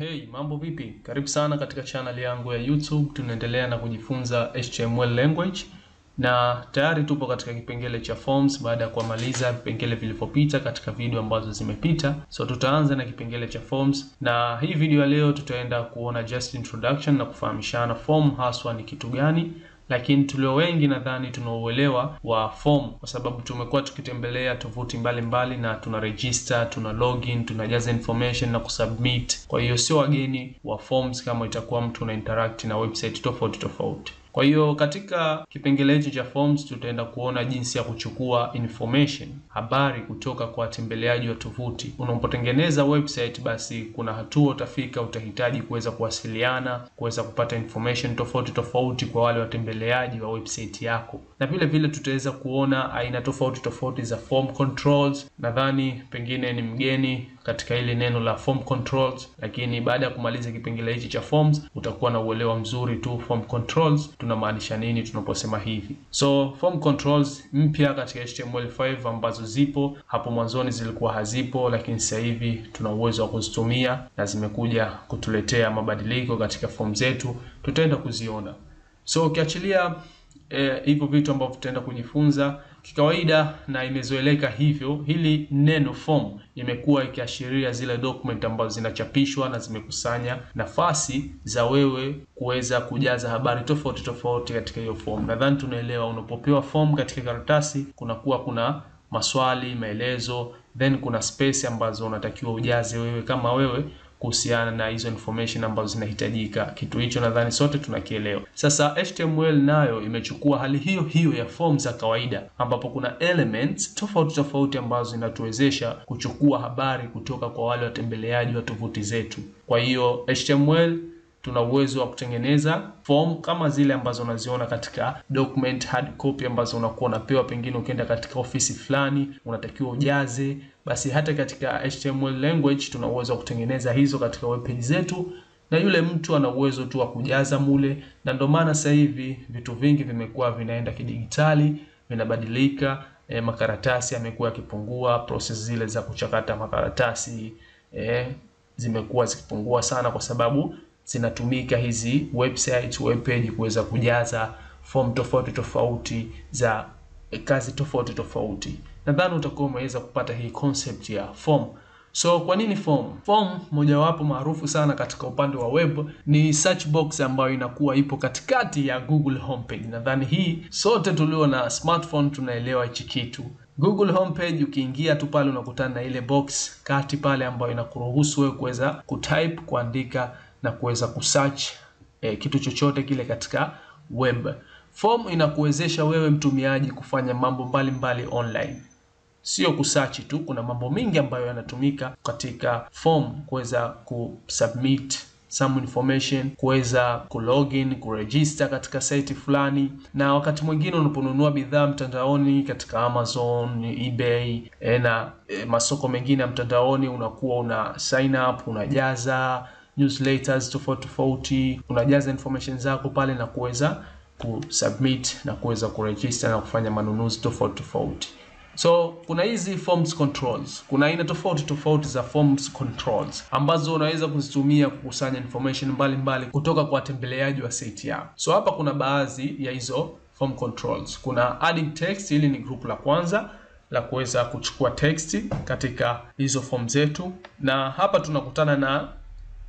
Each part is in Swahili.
Hey, mambo vipi? Karibu sana katika channel yangu ya YouTube. Tunaendelea na kujifunza HTML language na tayari tupo katika kipengele cha forms baada ya kumaliza vipengele vilivyopita katika video ambazo zimepita. So tutaanza na kipengele cha forms, na hii video ya leo tutaenda kuona just introduction na kufahamishana form haswa ni kitu gani. Lakini tulio wengi nadhani tunauelewa wa form kwa sababu tumekuwa tukitembelea tovuti mbalimbali na tuna register, tuna login, tunajaza information na kusubmit. Kwa hiyo sio wageni wa forms kama itakuwa mtu na interact na website tofauti. Kwa hiyo katika kipengele hichi cha forms tutaenda kuona jinsi ya kuchukua information, habari kutoka kwa watembeleaji wa tovuti. Unapotengeneza website basi kuna hatua utafika utahitaji kuweza kuwasiliana, kuweza kupata information tofauti kwa wale watembeleaji wa website yako. Na vile vile tutaweza kuona aina tofauti za form controls. Nadhani pengine ni mgeni katika ile neno la form controls, lakini baada ya kumaliza kipengele hichi cha forms utakuwa na uelewa mzuri tu form controls tunamaanisha nini tunaposema hivi. So form controls mpya katika HTML5 ambazo zipo hapo mwanzoni zilikuwa hazipo, lakini sasa hivi tuna uwezo wa kuzitumia na zimekuja kutuletea mabadiliko katika form zetu, tutaenda kuziona. So ukiachilia hivyo vitu ambavyo tutaenda kujifunza kikawaida na imezoeleka hivyo, hili neno form imekuwa ikiashiria zile document ambazo zinachapishwa na zimekusanya nafasi za wewe kuweza kujaza habari tofauti katika hiyo form. Nadhani tunaelewa unapopewa form katika karatasi kuna maswali, maelezo, then kuna space ambazo unatakiwa ujaze wewe kama wewe kuhusiana na hizo information ambazo zinahitajika. Kitu hicho nadhani sote tunakielewa. Sasa HTML nayo imechukua hali hiyo ya form za kawaida ambapo kuna elements tofauti ambazo zinatuwezesha kuchukua habari kutoka kwa wale watembeleaji wa tovuti zetu. Kwa hiyo HTML tuna uwezo wa kutengeneza form kama zile ambazo unaziona katika document hard copy ambazo unakuwa unapewa pengine ukienda katika ofisi fulani unatakiwa ujaze. Basi hata katika HTML language tuna uwezo wa kutengeneza hizo katika web page zetu, na yule mtu ana uwezo tu wa kujaza mule. Na ndio maana sasa hivi vitu vingi vimekuwa vinaenda kidigitali, vinabadilika. Makaratasi yamekuwa yakipungua, process zile za kuchakata makaratasi zimekuwa zikipungua sana kwa sababu zinatumika hizi website, web page kuweza kujaza form tofauti za kazi tofauti. Nadhani utakuwa umeweza kupata hii concept ya form. So kwa nini form? Form mojawapo maarufu sana katika upande wa web ni search box ambayo inakuwa ipo katikati ya Google homepage. Nadhani hii sote tulio na smartphone tunaelewa hichi kitu. Google homepage ukiingia tu pale unakutana na ile box kati pale ambayo inakuruhusu wewe kuweza kutype, kuandika na kuweza kusearch kitu chochote kile katika web. Form inakuwezesha wewe mtumiaji kufanya mambo mbalimbali online. Sio kusearch tu, kuna mambo mengi ambayo yanatumika katika form, kuweza kusubmit some information, kuweza kulogin, kuregister katika site fulani, na wakati mwingine unaponunua bidhaa mtandaoni katika Amazon, eBay na masoko mengine ya mtandaoni unakuwa una sign up, unajaza newsletters tofauti, unajaza information zako pale na kuweza kusubmit na kuweza kuregister na kufanya manunuzi tofauti. So kuna hizi forms controls. Kuna aina tofauti za forms controls ambazo unaweza kuzitumia kukusanya information mbalimbali kutoka kwa watembeleaji wa site yako. So hapa kuna baadhi ya hizo form controls. Kuna adding text, hili ni group la kwanza la kuweza kuchukua text katika hizo form zetu, na hapa tunakutana na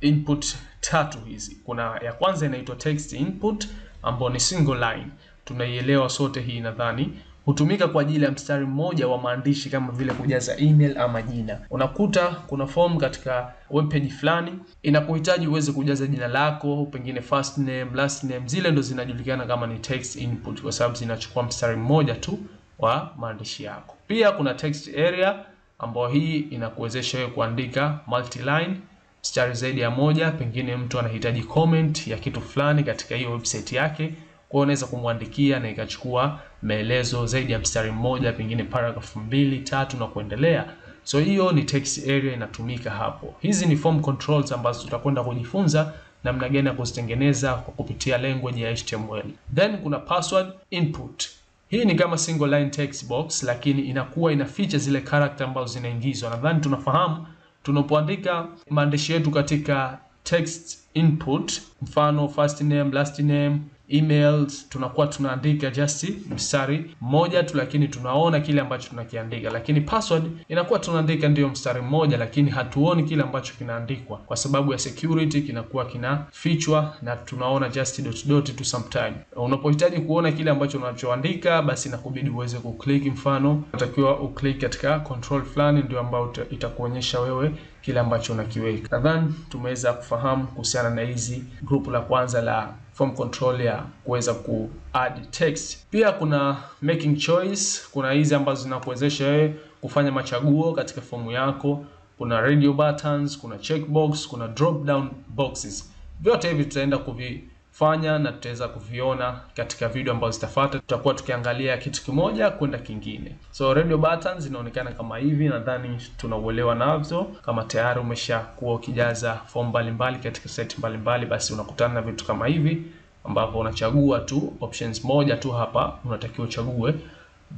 input tatu hizi. Kuna ya kwanza inaitwa text input ambayo ni single line. Tunaielewa sote hii nadhani. Hutumika kwa ajili ya mstari mmoja wa maandishi kama vile kujaza email ama jina. Unakuta kuna form katika web page fulani inakuhitaji uweze kujaza jina lako, pengine first name, last name. Zile ndo zinajulikana kama ni text input kwa sababu zinachukua mstari mmoja tu wa maandishi yako. Pia kuna text area ambayo hii inakuwezesha wewe kuandika multi-line, mstari zaidi ya moja. Pengine mtu anahitaji comment ya kitu fulani katika hiyo website yake, kwa hiyo unaweza kumwandikia na ikachukua maelezo zaidi ya mstari mmoja, pengine paragraph 2, 3 na kuendelea. So hiyo ni text area inatumika hapo. Hizi ni form controls ambazo tutakwenda kujifunza namna gani ya kuzitengeneza kwa kupitia language ya HTML. Then kuna password input. Hii ni kama single line text box lakini inakuwa ina feature zile character ambazo zinaingizwa. Nadhani tunafahamu tunapoandika maandishi yetu katika text input, mfano first name, last name, emails, tunakuwa tunaandika just mstari mmoja tu, lakini tunaona kile ambacho tunakiandika. Lakini password inakuwa tunaandika ndio mstari mmoja, lakini hatuoni kile ambacho kinaandikwa kwa sababu ya security, kinakuwa kinafichwa na tunaona just dot dot tu sometime. Unapohitaji kuona kile ambacho unachoandika, basi inakubidi uweze kuclick, mfano unatakiwa uclick katika control fulani ndio ambao itakuonyesha wewe kile ambacho unakiweka. Nadhani tumeweza kufahamu kuhusiana na hizi group la kwanza la form control ya kuweza ku add text. Pia kuna making choice, kuna hizi ambazo zinakuwezesha wewe kufanya machaguo katika fomu yako. Kuna radio buttons, kuna checkbox, kuna drop down boxes. Vyote hivi tutaenda kuvifanya na tutaweza kuviona katika video ambazo zitafuata. Tutakuwa tukiangalia kitu kimoja kwenda kingine. So radio buttons zinaonekana kama hivi, nadhani tunauelewa nazo. Kama tayari umeshakuwa ukijaza form mbalimbali katika site mbalimbali, basi unakutana na vitu kama hivi ambapo unachagua tu options moja tu, hapa unatakiwa uchague.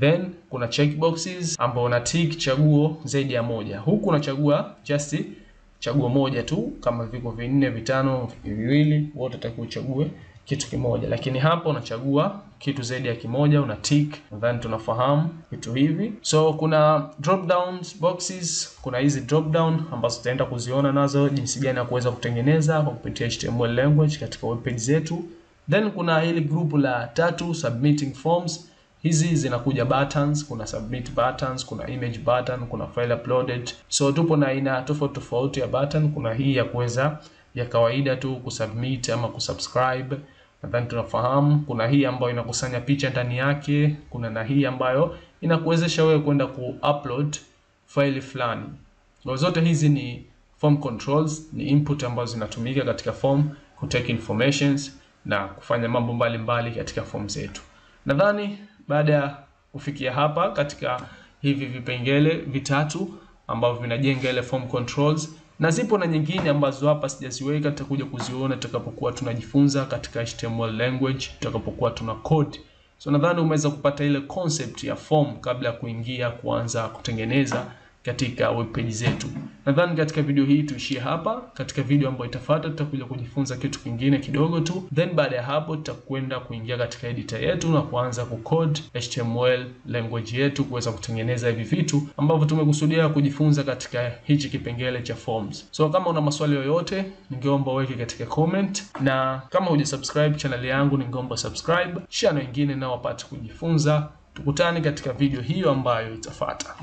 Then kuna checkboxes ambao una tick chaguo zaidi ya moja. Huku unachagua just chaguo moja tu, kama viko vinne, vitano, viwili, wote utakiwa uchague kitu kimoja. Lakini hapa unachagua kitu zaidi ya kimoja, una tick. Nadhani tunafahamu vitu hivi. So kuna drop down boxes, kuna hizi drop down ambazo tutaenda kuziona nazo jinsi gani ya kuweza kutengeneza kwa kupitia HTML language katika web page zetu. Then kuna hili group la tatu, submitting forms. Hizi zinakuja buttons, kuna submit buttons, kuna image button, kuna file uploaded. So tupo na aina tofauti tofauti ya button. Kuna hii ya kuweza ya kawaida tu kusubmit ama kusubscribe, nadhani tunafahamu. Kuna hii ambayo inakusanya picha ndani yake, kuna na hii ambayo inakuwezesha wewe kwenda kuupload file fulani. Kwa zote hizi ni form controls, ni input ambazo zinatumika katika form ku take informations na kufanya mambo mbalimbali katika form zetu. Nadhani baada ya kufikia hapa katika hivi vipengele vitatu ambavyo vinajenga ile form controls, na zipo na nyingine ambazo hapa sijaziweka, tutakuja kuziona tutakapokuwa tunajifunza katika HTML language, tutakapokuwa tuna code. So nadhani umeweza kupata ile concept ya form kabla ya kuanza kutengeneza katika web page zetu. Nadhani katika video hii tuishie hapa. Katika video ambayo itafuata tutakuja kujifunza kitu kingine kidogo tu. Then baada ya hapo tutakwenda kuingia katika editor yetu na kuanza kucode HTML language yetu kuweza kutengeneza hivi vitu ambavyo tumekusudia kujifunza katika hichi kipengele cha forms. So kama una maswali yoyote, ningeomba uweke katika comment, na kama hujasubscribe channel yangu ningeomba subscribe, share na wengine nao wapate kujifunza. Tukutane katika video hiyo ambayo itafuata.